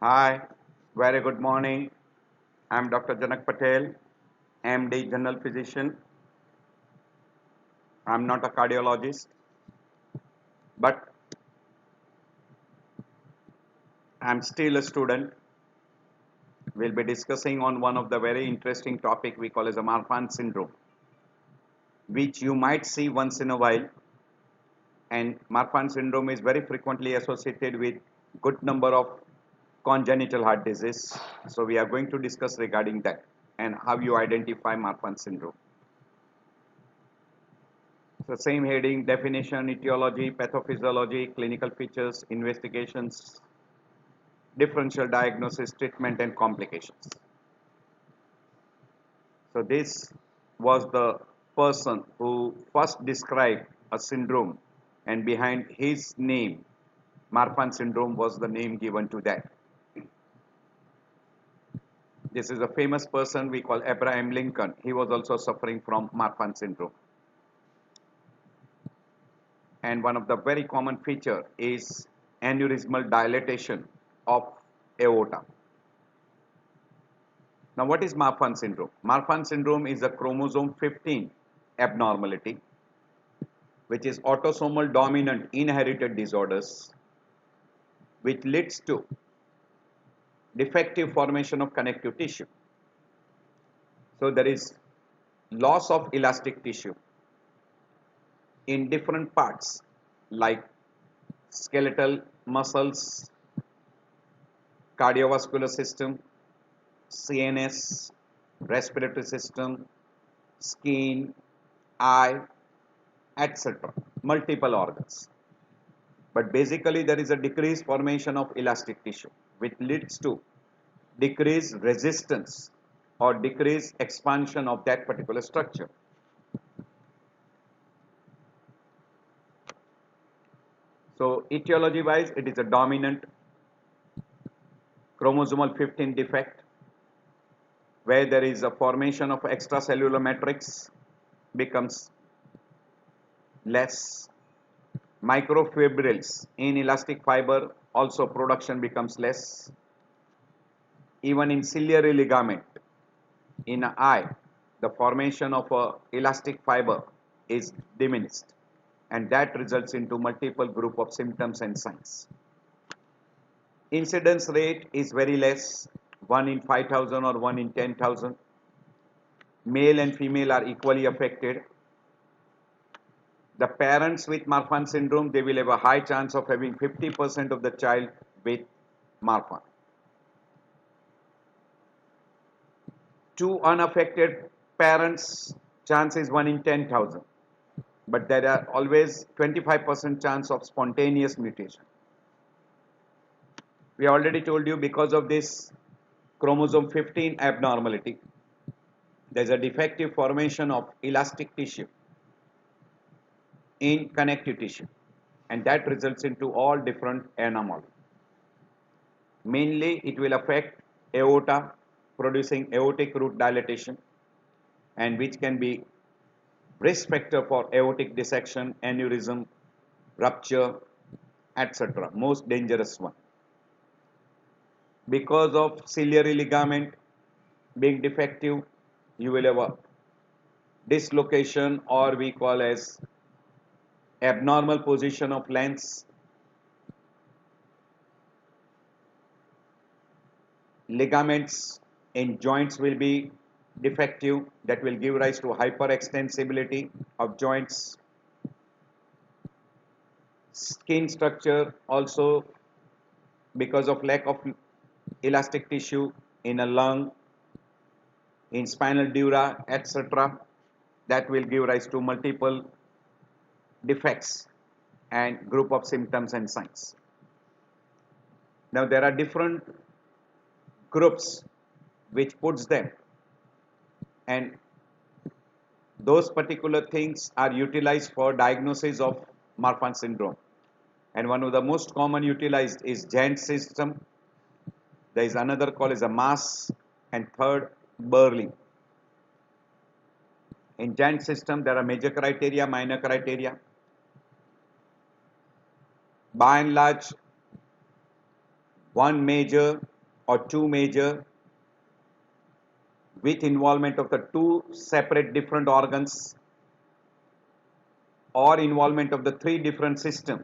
Hi, very good morning. I'm Dr. Janak Patel, MD, General Physician. I'm not a cardiologist, but I'm still a student. We'll be discussing on one of the very interesting topic we call as a Marfan syndrome, which you might see once in a while. And Marfan syndrome is very frequently associated with good number of congenital heart disease. So we are going to discuss regarding that and how you identify Marfan syndrome. So same heading, definition, etiology, pathophysiology, clinical features, investigations, differential diagnosis, treatment and complications. So this was the person who first described a syndrome, and behind his name, Marfan syndrome was the name given to that. This is a famous person we call Abraham Lincoln. He was also suffering from Marfan syndrome. And one of the very common feature is aneurysmal dilatation of aorta. Now, what is Marfan syndrome? Marfan syndrome is a chromosome 15 abnormality, which is autosomal dominant inherited disorders, which leads to defective formation of connective tissue. So, there is loss of elastic tissue in different parts like skeletal muscles, cardiovascular system, CNS, respiratory system, skin, eye, etc. Multiple organs. But basically there is a decreased formation of elastic tissue which leads to decreased resistance or decreased expansion of that particular structure. So etiology wise it is a dominant chromosomal 15 defect where there is a formation of extracellular matrix becomes less. Microfibrils in elastic fiber also production becomes less. Even in ciliary ligament in an eye, the formation of a elastic fiber is diminished, and that results into multiple group of symptoms and signs. Incidence rate is very less, 1 in 5,000 or 1 in 10,000. Male and female are equally affected. The parents with Marfan syndrome, they will have a high chance of having 50% of the child with Marfan. Two unaffected parents, chance is 1 in 10,000. But there are always 25% chance of spontaneous mutation. We already told you because of this chromosome 15 abnormality, there is a defective formation of elastic tissue in connective tissue, and that results into all different anomalies. Mainly it will affect aorta, producing aortic root dilatation, and which can be risk factor for aortic dissection, aneurysm, rupture, etc. Most dangerous one. Because of ciliary ligament being defective, you will have a dislocation or we call as abnormal position of lens. Ligaments in joints will be defective, that will give rise to hyperextensibility of joints. Skin structure also, because of lack of elastic tissue in a lung, in spinal dura, etc., that will give rise to multiple defects and group of symptoms and signs. Now there are different groups which puts them, and those particular things are utilized for diagnosis of Marfan syndrome. And one of the most common utilized is Jandt system. There is another called as a MAS, and third Burling. In Jandt system there are major criteria, minor criteria. By and large, one major or two major with involvement of the two separate different organs or involvement of the three different systems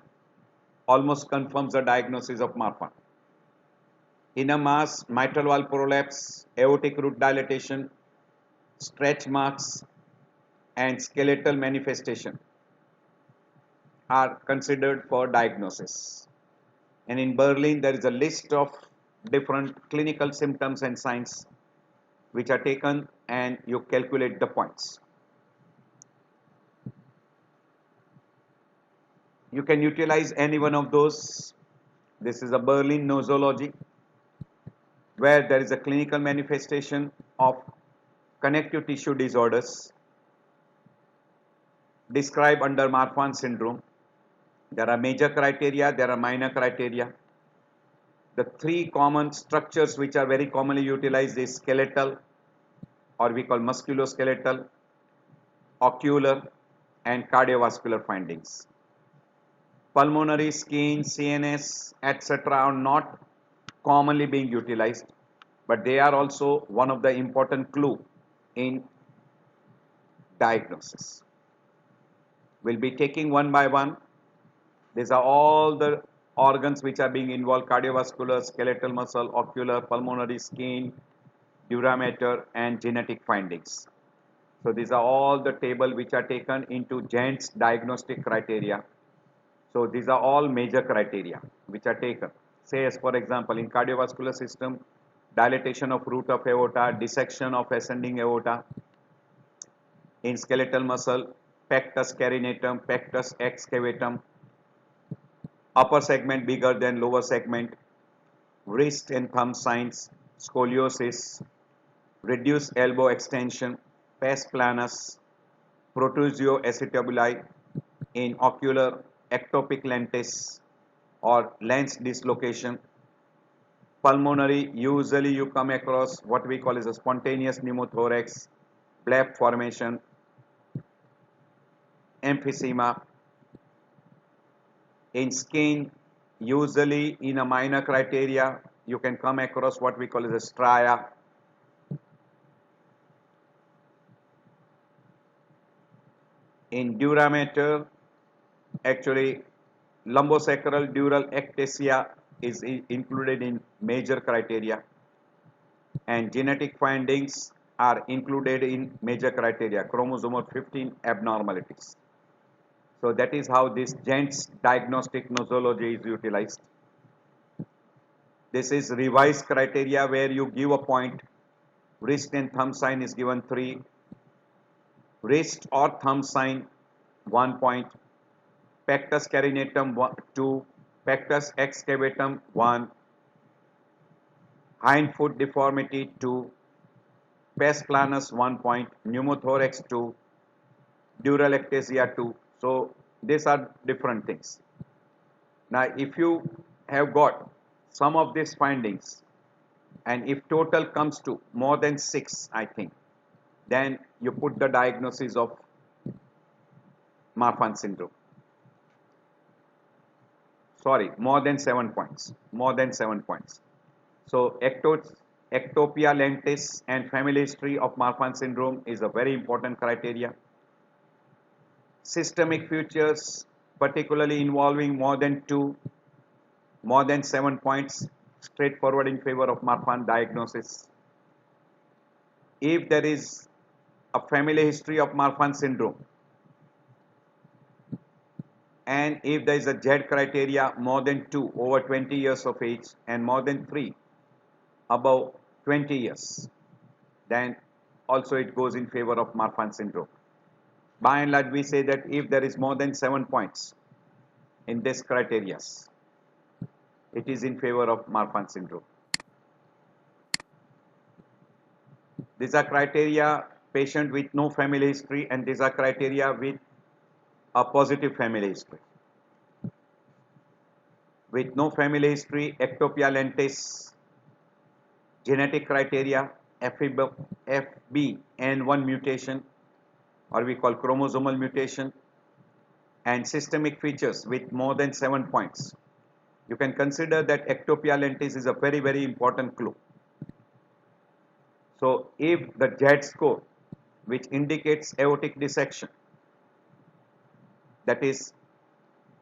almost confirms the diagnosis of Marfan. Inner mass, mitral valve prolapse, aortic root dilatation, stretch marks, and skeletal manifestation are considered for diagnosis. And in Berlin, there is a list of different clinical symptoms and signs which are taken, and you calculate the points. You can utilize any one of those. This is a Berlin nosology where there is a clinical manifestation of connective tissue disorders described under Marfan syndrome. There are major criteria, there are minor criteria. The three common structures which are very commonly utilized is skeletal, or we call musculoskeletal, ocular, and cardiovascular findings. Pulmonary, skin, CNS, etc. are not commonly being utilized, but they are also one of the important clue in diagnosis. We'll be taking one by one. These are all the organs which are being involved: cardiovascular, skeletal muscle, ocular, pulmonary, skin, dura mater, and genetic findings. So these are all the table which are taken into Gent's diagnostic criteria. So these are all major criteria which are taken. Say as for example, in cardiovascular system, dilatation of root of aorta, dissection of ascending aorta. In skeletal muscle, pectus carinatum, pectus excavatum, upper segment bigger than lower segment, wrist and thumb signs, scoliosis, reduced elbow extension, pes planus, protrusio acetabuli. In ocular, ectopic lentis or lens dislocation. Pulmonary, usually you come across what we call as a spontaneous pneumothorax, bleb formation, emphysema. In skin, usually in a minor criteria, you can come across what we call as a stria. In dura mater, actually lumbosacral dural ectasia is included in major criteria, and genetic findings are included in major criteria, chromosomal 15 abnormalities. So that is how this Gent's diagnostic nosology is utilized. This is revised criteria where you give a point. Wrist and thumb sign is given 3. Wrist or thumb sign 1 point. Pectus carinatum 2. Pectus excavatum 1. Hind foot deformity 2. Pes planus 1 point. Pneumothorax 2. Dural ectasia 2. So these are different things. Now if you have got some of these findings, and if total comes to more than 6, I think, then you put the diagnosis of Marfan syndrome. Sorry, more than 7 points. More than 7 points. So ectopia lentis and family history of Marfan syndrome is a very important criteria. Systemic features, particularly involving more than 2, more than 7 points, straightforward in favor of Marfan diagnosis. If there is a family history of Marfan syndrome, and if there is a Z criteria more than 2 over 20 years of age and more than 3 above 20 years, then also it goes in favor of Marfan syndrome. By and large, we say that if there is more than 7 points in this criteria, it is in favor of Marfan syndrome. These are criteria patient with no family history, and these are criteria with a positive family history. With no family history, ectopia lentis, genetic criteria, FBN1 mutation, or we call chromosomal mutation, and systemic features with more than 7 points. you can consider that ectopia lentis is a very, very important clue. So if the Z score, which indicates aortic dissection, that is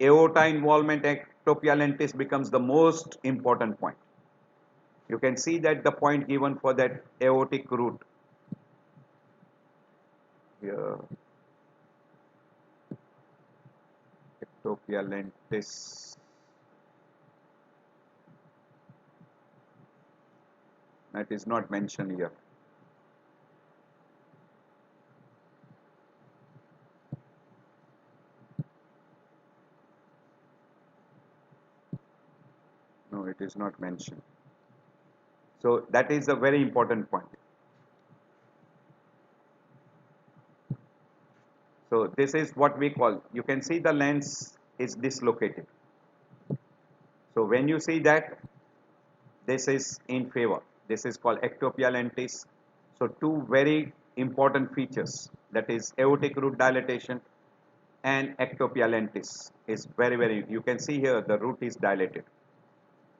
aorta involvement, ectopia lentis becomes the most important point. You can see that the point given for that aortic root here, ectopia lentis, that is not mentioned here. No, it is not mentioned. So that is a very important point. So this is what we call, you can see the lens is dislocated. So when you see that, this is in favor. This is called ectopia lentis. So two very important features, that is aortic root dilatation and ectopia lentis is very, very, you can see here the root is dilated.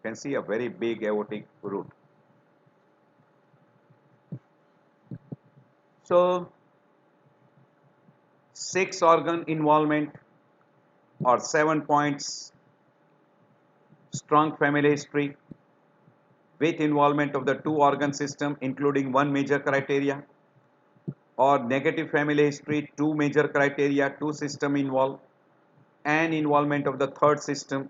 You can see a very big aortic root. So 6 organ involvement or 7 points, strong family history with involvement of the 2 organ system including 1 major criteria, or negative family history, 2 major criteria, 2 system involved, and involvement of the 3rd system.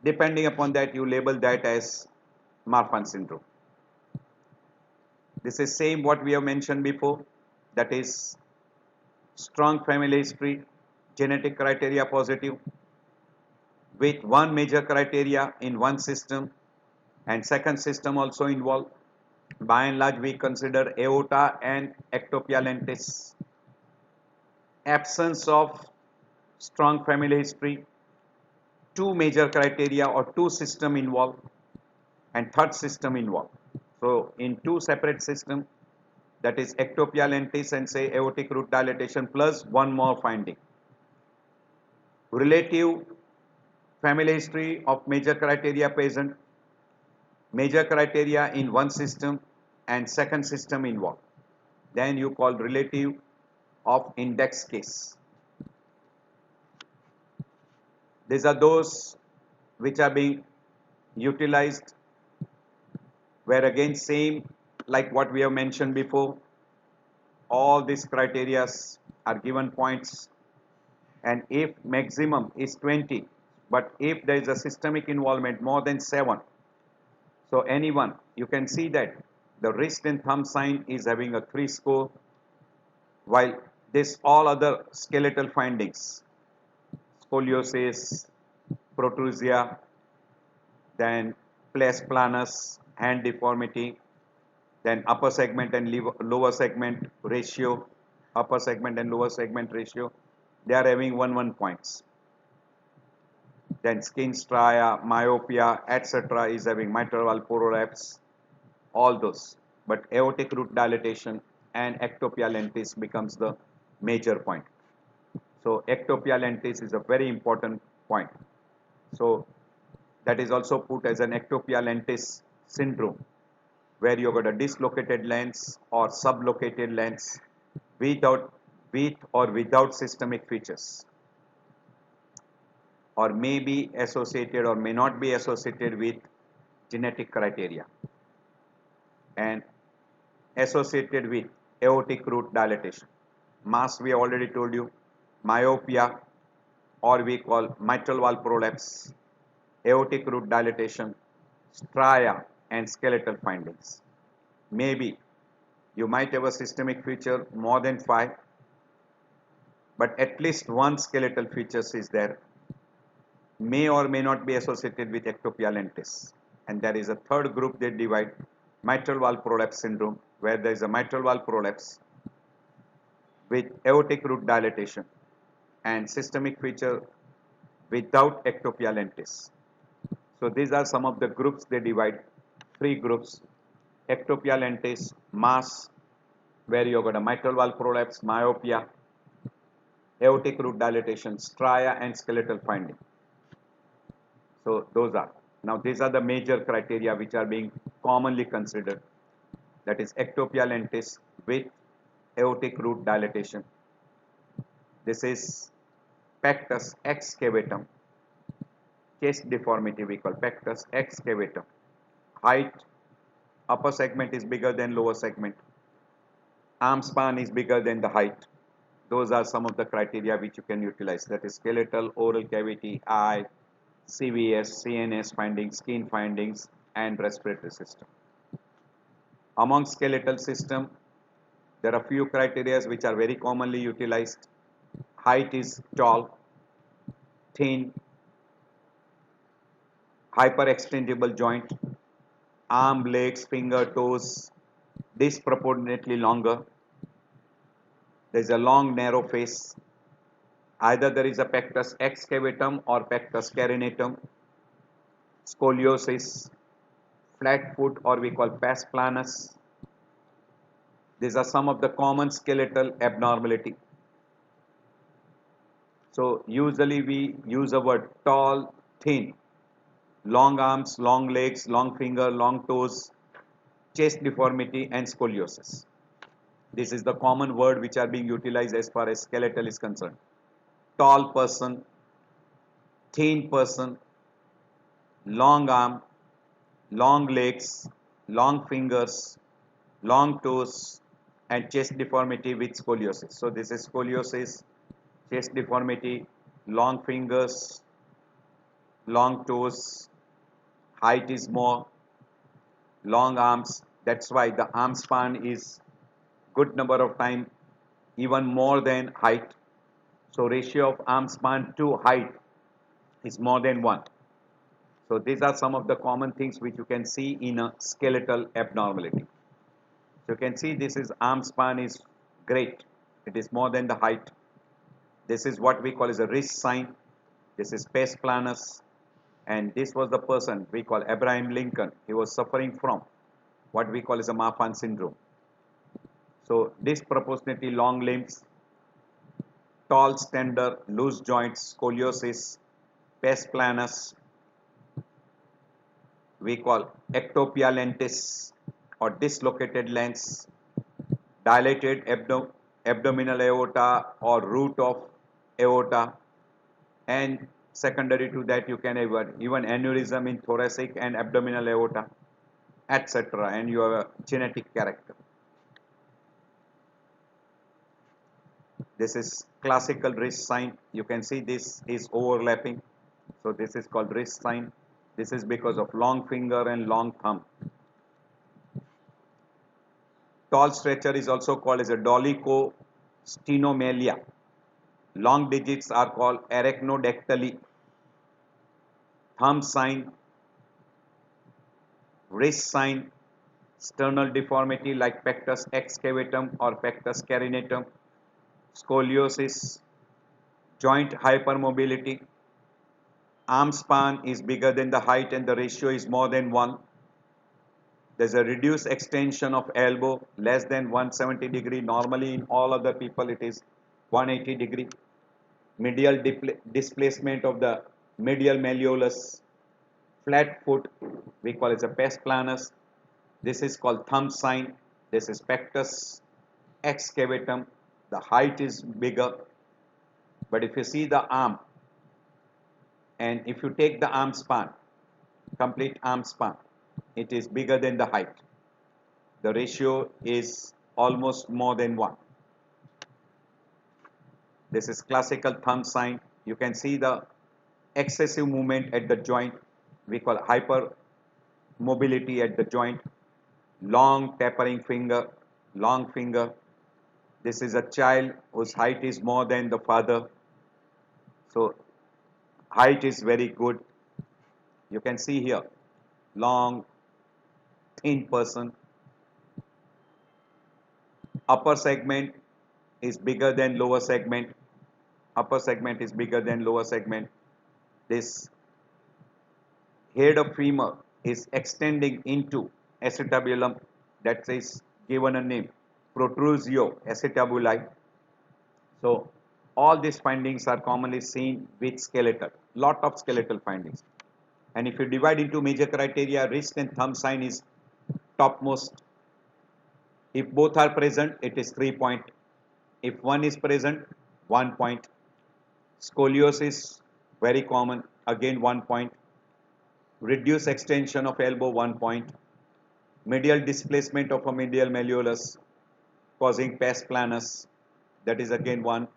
Depending upon that, you label that as Marfan syndrome. This is same what we have mentioned before, that is strong family history, genetic criteria positive, with 1 major criteria in 1 system and 2nd system also involved. By and large, we consider aorta and ectopia lentis. Absence of strong family history, 2 major criteria or 2 system involved, and 3rd system involved. So in 2 separate systems, that is ectopia lentis and say aortic root dilatation plus 1 more finding. Relative family history of major criteria present, major criteria in 1 system and 2nd system involved. Then you call relative of index case. These are those which are being utilized, where again same like what we have mentioned before, all these criteria are given points, and if maximum is 20, but if there is a systemic involvement more than 7, so anyone, you can see that the wrist and thumb sign is having a 3 score, while this all other skeletal findings, scoliosis, protrusia, then pes planus, hand deformity, then upper segment and lower segment ratio, upper segment and lower segment ratio, they are having 1 points. Then skin stria, myopia, etc. is having mitral valve prolapse, all those. But aortic root dilatation and ectopia lentis becomes the major point. So ectopia lentis is a very important point. So that is also put as an ectopia lentis syndrome, where you got a dislocated lens or sublocated lens with or without systemic features, or may be associated or may not be associated with genetic criteria, and associated with aortic root dilatation. Mass we already told you, myopia or we call mitral valve prolapse, aortic root dilatation, stria and skeletal findings. Maybe you might have a systemic feature more than 5, but at least 1 skeletal features is there, may or may not be associated with ectopia lentis. And there is a 3rd group they divide, mitral valve prolapse syndrome, where there is a mitral valve prolapse with aortic root dilatation and systemic feature without ectopia lentis. So these are some of the groups they divide, 3 groups: ectopia lentis, mass, where you got a mitral valve prolapse, myopia, aortic root dilatation, stria and skeletal finding. So those are. Now these are the major criteria which are being commonly considered. That is ectopia lentis with aortic root dilatation. This is pectus excavatum. Chest deformity we call pectus excavatum. Height, upper segment is bigger than lower segment. Arm span is bigger than the height. Those are some of the criteria which you can utilize. That is skeletal, oral cavity, eye, CVS, CNS findings, skin findings, and respiratory system. Among skeletal system, there are few criteria which are very commonly utilized. Height is tall, thin, hyperextendable joint, arm, legs, finger, toes disproportionately longer. There is a long narrow face. Either there is a pectus excavatum or pectus carinatum. Scoliosis, flat foot or we call pes planus. These are some of the common skeletal abnormality. So usually we use the word tall, thin, long arms, long legs, long finger, long toes, chest deformity and scoliosis. This is the common word which are being utilized as far as skeletal is concerned. Tall person, thin person, long arm, long legs, long fingers, long toes and chest deformity with scoliosis. So this is scoliosis, chest deformity, long fingers, long toes, height is more, long arms. That's why the arm span is good number of time even more than height. So ratio of arm span to height is more than 1. So these are some of the common things which you can see in a skeletal abnormality. So you can see this is arm span is great. It is more than the height. This is what we call as a wrist sign. This is pes planus. And this was the person we call Abraham Lincoln. He was suffering from what we call as a Marfan syndrome. So disproportionately long limbs, tall, slender, loose joints, scoliosis, pes planus, we call ectopia lentis or dislocated lens, dilated abdominal aorta or root of aorta, and secondary to that you can even aneurysm in thoracic and abdominal aorta, etc. and you have a genetic character. This is classical wrist sign. You can see this is overlapping. So this is called wrist sign. This is because of long finger and long thumb. Tall stretcher is also called as a dolichostenomelia. Long digits are called arachnodactyly. Thumb sign, wrist sign, sternal deformity like pectus excavatum or pectus carinatum, scoliosis, joint hypermobility, arm span is bigger than the height and the ratio is more than 1. There's a reduced extension of elbow less than 170 degree. Normally in all other people it is 180 degree. Medial displacement of the medial malleolus. Flat foot we call it a pes planus. This is called thumb sign. This is pectus excavatum. The height is bigger. But if you see the arm and if you take the arm span, complete arm span, it is bigger than the height. The ratio is almost more than 1. This is classical thumb sign. You can see the excessive movement at the joint. We call hyper mobility at the joint. Long tapering finger, long finger. This is a child whose height is more than the father. So height is very good. You can see here, long, thin person. Upper segment is bigger than lower segment. Upper segment is bigger than lower segment. This head of femur is extending into acetabulum, that is given a name protrusio acetabuli. So all these findings are commonly seen with skeletal. Lot of skeletal findings. And if you divide into major criteria, wrist and thumb sign is topmost. If both are present, it is 3 point. If one is present, 1 point. Scoliosis, very common, again 1 point. Reduced extension of elbow, 1 point. Medial displacement of a medial malleolus causing pes planus, that is again 1.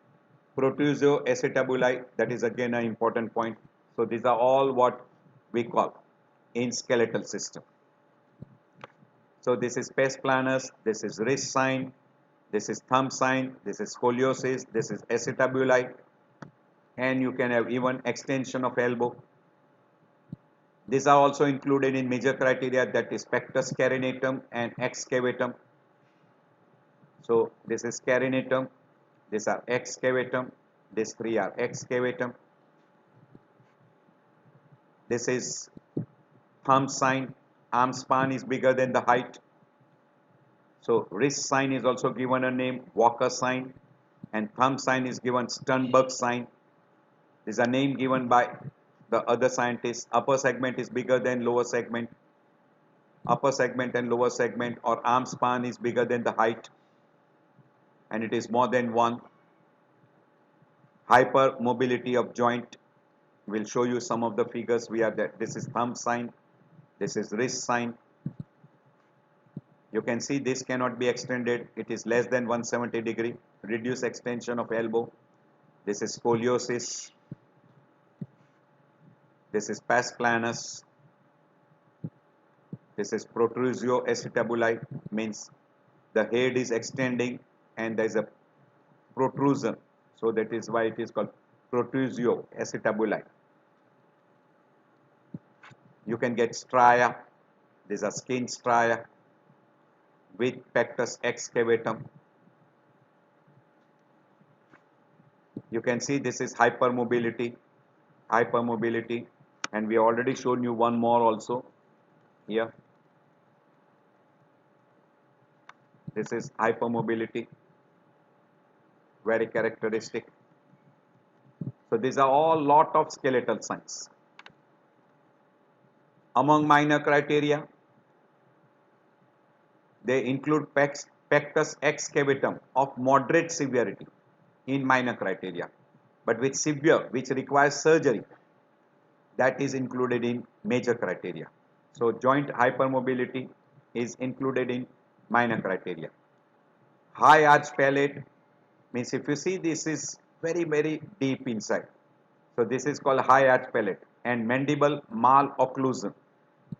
Protrusio acetabuli, that is again an important point. So these are all what we call in skeletal system. So this is pes planus, this is wrist sign, this is thumb sign, this is scoliosis, this is acetabuli, and you can have even extension of elbow. These are also included in major criteria, that is pectus carinatum and excavatum. So this is carinatum, these are excavatum, these three are excavatum. This is thumb sign, arm span is bigger than the height. So wrist sign is also given a name, Walker sign, and thumb sign is given Sternberg sign. This is a name given by the other scientists. Upper segment is bigger than lower segment. Upper segment and lower segment or arm span is bigger than the height, and it is more than 1. Hypermobility of joint. We'll show you some of the figures. We are there. This is thumb sign. This is wrist sign. You can see this cannot be extended. It is less than 170 degree. Reduced extension of elbow. This is scoliosis. This is pes planus. This is protrusio acetabuli, means the head is extending and there is a protrusion. So that is why it is called protrusio acetabuli. You can get stria. These are skin stria with pectus excavatum. You can see this is hypermobility, and we already shown you one more also here. This is hypermobility, very characteristic. So these are all lot of skeletal signs. Among minor criteria, they include pectus excavatum of moderate severity in minor criteria, but with severe, which requires surgery, that is included in major criteria. So joint hypermobility is included in minor criteria. High arch palate means if you see this is very deep inside. So this is called high arch palate, and mandible malocclusion.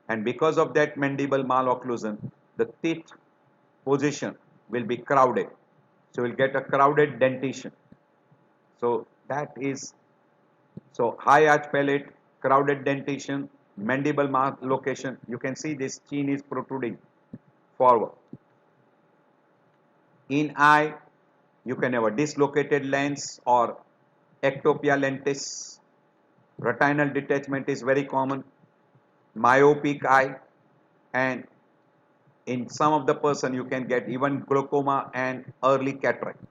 And because of that mandible malocclusion, the teeth position will be crowded. So we'll get a crowded dentition. So that is, so high arch palate, crowded dentition, mandible mallocation. You can see this chin is protruding forward. In eye, you can have a dislocated lens or ectopia lentis. Retinal detachment is very common. Myopic eye, and in some of the person you can get even glaucoma and early cataract.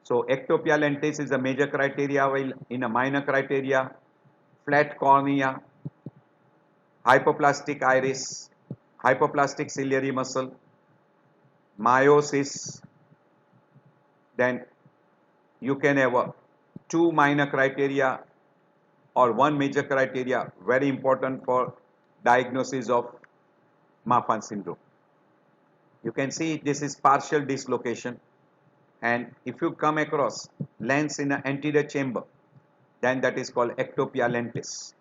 So ectopia lentis is a major criteria, while in a minor criteria, flat cornea, hypoplastic iris, hypoplastic ciliary muscle, miosis. Then you can have two minor criteria or one major criteria, very important for diagnosis of Marfan syndrome. You can see this is partial dislocation, and if you come across lens in an anterior chamber, then that is called ectopia lentis.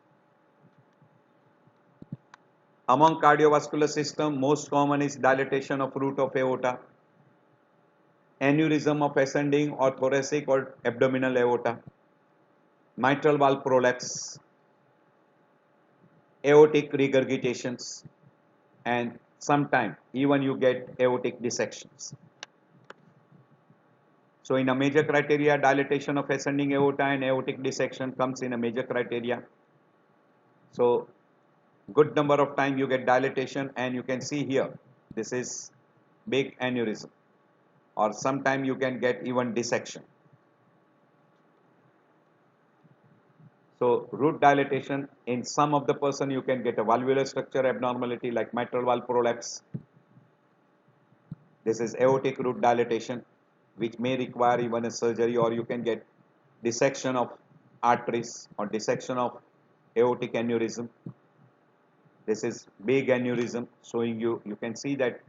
Among cardiovascular system, most common is dilatation of root of aorta, aneurysm of ascending or thoracic or abdominal aorta, mitral valve prolapse, aortic regurgitations, and sometimes even you get aortic dissections. So in a major criteria, dilatation of ascending aorta and aortic dissection comes in a major criteria. So good number of time you get dilatation, and you can see here this is big aneurysm, or sometime you can get even dissection. So root dilatation, in some of the person you can get a valvular structure abnormality like mitral valve prolapse. This is aortic root dilatation, which may require even a surgery, or you can get dissection of arteries or dissection of aortic aneurysm. This is big aneurysm showing you can see that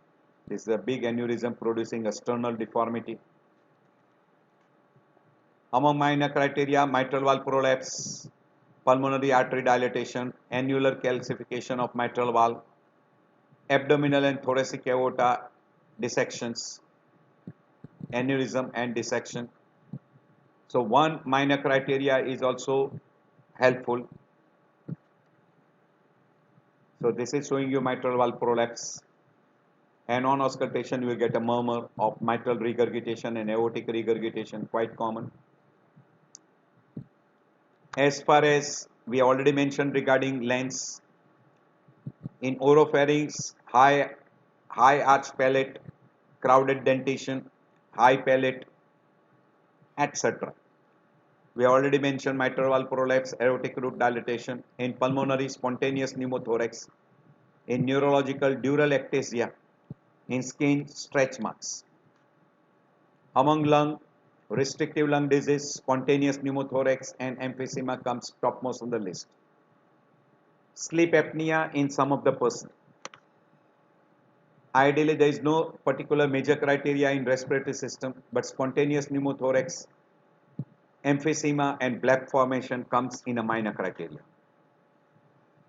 this is a big aneurysm producing a sternal deformity. Among minor criteria, mitral valve prolapse, pulmonary artery dilatation, annular calcification of mitral valve, abdominal and thoracic aorta dissections, aneurysm and dissection. So one minor criteria is also helpful. So this is showing you mitral valve prolapse, and on auscultation you will get a murmur of mitral regurgitation and aortic regurgitation, quite common. As far as we already mentioned regarding lens, in oropharynx, high arch palate, crowded dentition, high palate, etc. We already mentioned mitral valve prolapse, aortic root dilatation. In pulmonary, spontaneous pneumothorax. In neurological, dural ectasia. In skin, stretch marks. Among lung, restrictive lung disease, spontaneous pneumothorax, and emphysema comes topmost on the list. Sleep apnea in some of the person. Ideally, there is no particular major criteria in respiratory system, but spontaneous pneumothorax, emphysema, and BLEP formation comes in a minor criteria.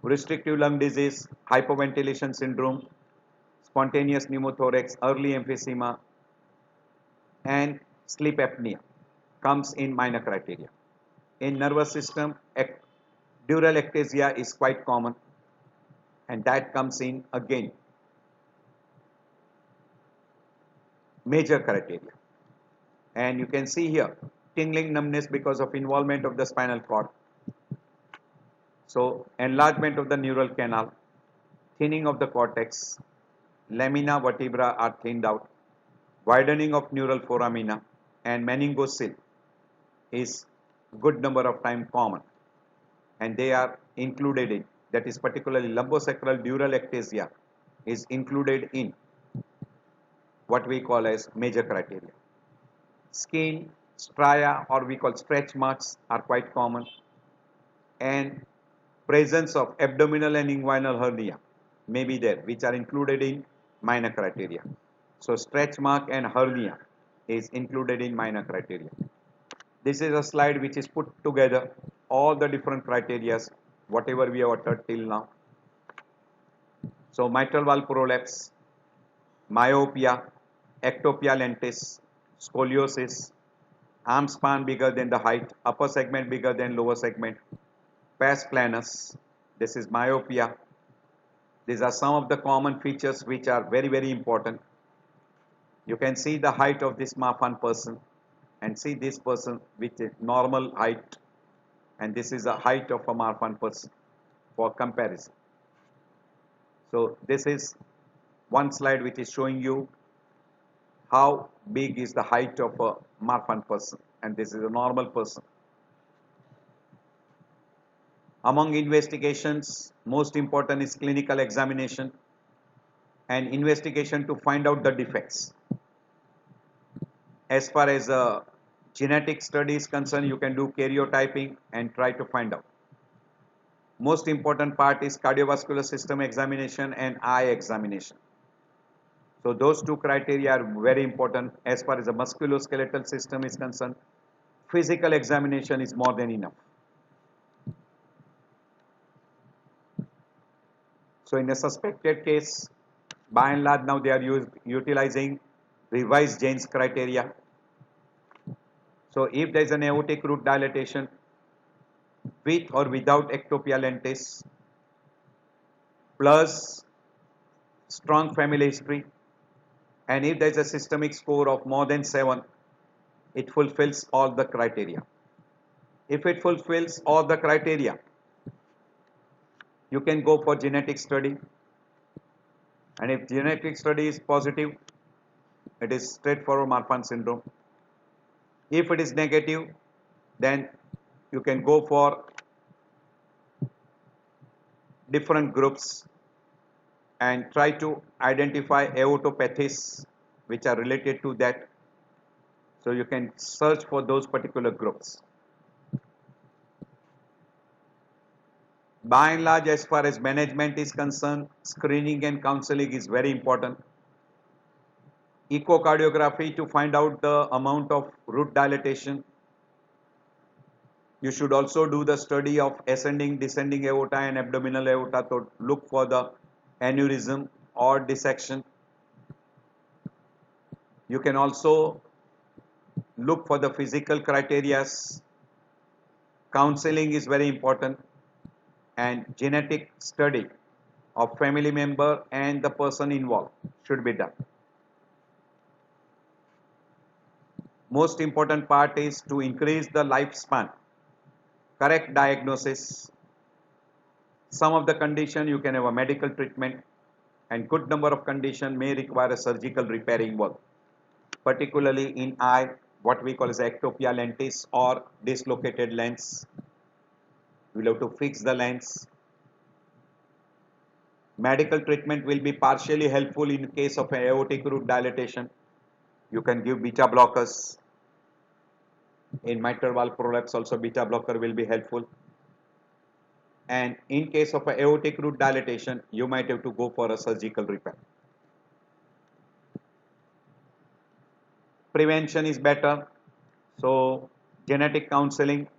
Restrictive lung disease, hypoventilation syndrome, spontaneous pneumothorax, early emphysema, and sleep apnea comes in minor criteria. In nervous system, dural ectasia is quite common, and that comes in again major criteria. And you can see here tingling numbness because of involvement of the spinal cord. So enlargement of the neural canal, thinning of the cortex, lamina vertebra are thinned out, widening of neural foramina, and meningocele is good number of time common, and they are included in, that is particularly lumbosacral dural ectasia is included in what we call as major criteria. Skin, stria, or we call stretch marks, are quite common, and presence of abdominal and inguinal hernia may be there, which are included in minor criteria. So stretch mark and hernia is included in minor criteria. This is a slide which is put together all the different criteria, whatever we have uttered till now. So mitral valve prolapse, myopia, ectopia lentis, scoliosis, arm span bigger than the height, upper segment bigger than lower segment, pes planus, this is myopia. These are some of the common features which are very important. You can see the height of this Marfan person and see this person with a normal height, and this is the height of a Marfan person for comparison. So this is one slide which is showing you how big is the height of a Marfan person, and this is a normal person. Among investigations, most important is clinical examination and investigation to find out the defects. As far as genetic study is concerned, you can do karyotyping and try to find out. Most important part is cardiovascular system examination and eye examination. So those two criteria are very important. As far as the musculoskeletal system is concerned, physical examination is more than enough. So in a suspected case, by and large now they are utilizing revised Jane's criteria. So if there is an aortic root dilatation with or without ectopia lentis, plus strong family history, and if there is a systemic score of more than 7, it fulfills all the criteria. If it fulfills all the criteria, you can go for genetic study, and if genetic study is positive, it is straightforward Marfan syndrome. If it is negative, then you can go for different groups and try to identify aortopathies which are related to that. So you can search for those particular groups. By and large, as far as management is concerned, screening and counseling is very important. Echocardiography to find out the amount of root dilatation. You should also do the study of ascending, descending aorta and abdominal aorta to look for the aneurysm or dissection. You can also look for the physical criteria. Counseling is very important, and genetic study of family member and the person involved should be done. Most important part is to increase the lifespan. Correct diagnosis. Some of the condition you can have a medical treatment, and good number of condition may require a surgical repairing work, particularly in eye, what we call as ectopia lentis or dislocated lens. We'll have to fix the lens. Medical treatment will be partially helpful in case of aortic root dilatation. You can give beta blockers. In mitral valve prolapse also beta blocker will be helpful. And in case of aortic root dilatation, you might have to go for a surgical repair. Prevention is better. So genetic counseling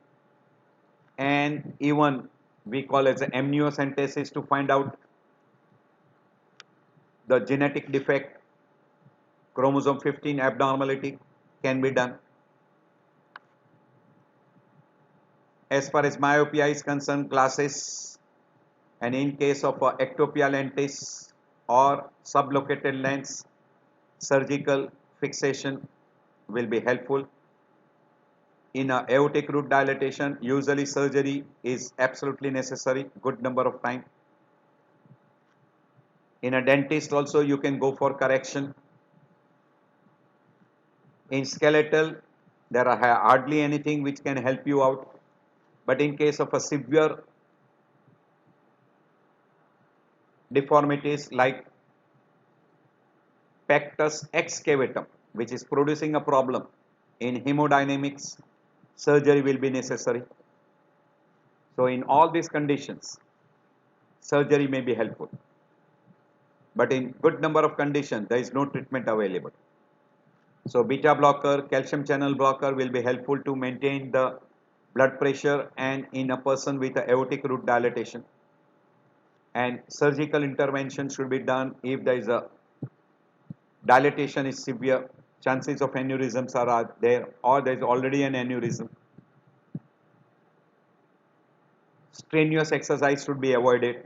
and even we call as amniocentesis to find out the genetic defect, chromosome 15 abnormality can be done. As far as myopia is concerned, glasses, and in case of ectopia lentis or sublocated lens, surgical fixation will be helpful. In a aortic root dilatation, usually surgery is absolutely necessary, good number of time. In a dentist also you can go for correction. In skeletal, there are hardly anything which can help you out, but in case of a severe deformities like pectus excavatum, which is producing a problem in hemodynamics, surgery will be necessary. So in all these conditions, surgery may be helpful, but in good number of conditions, there is no treatment available. So beta blocker, calcium channel blocker will be helpful to maintain the blood pressure and in a person with a aortic root dilatation. And surgical intervention should be done if there is a dilatation is severe, chances of aneurysms are there, or there is already an aneurysm. Strenuous exercise should be avoided.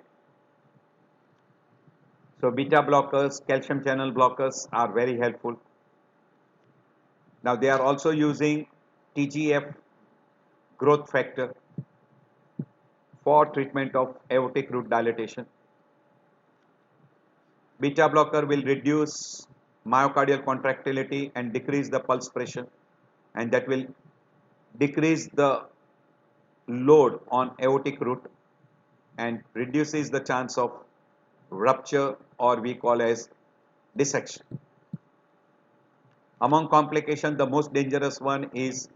So beta blockers, calcium channel blockers are very helpful. Now they are also using TGF growth factor for treatment of aortic root dilatation. Beta blocker will reduce myocardial contractility and decrease the pulse pressure, and that will decrease the load on aortic root and reduces the chance of rupture or we call as dissection. Among complications, the most dangerous one is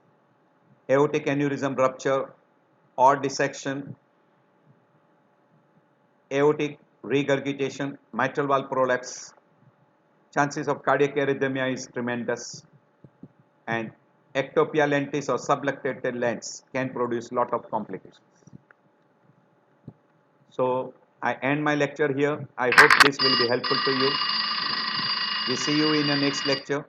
aortic aneurysm rupture or dissection, aortic regurgitation, mitral valve prolapse. Chances of cardiac arrhythmia is tremendous, and ectopia lentis or subluxated lens can produce lot of complications. So I end my lecture here. I hope this will be helpful to you. We see you in the next lecture.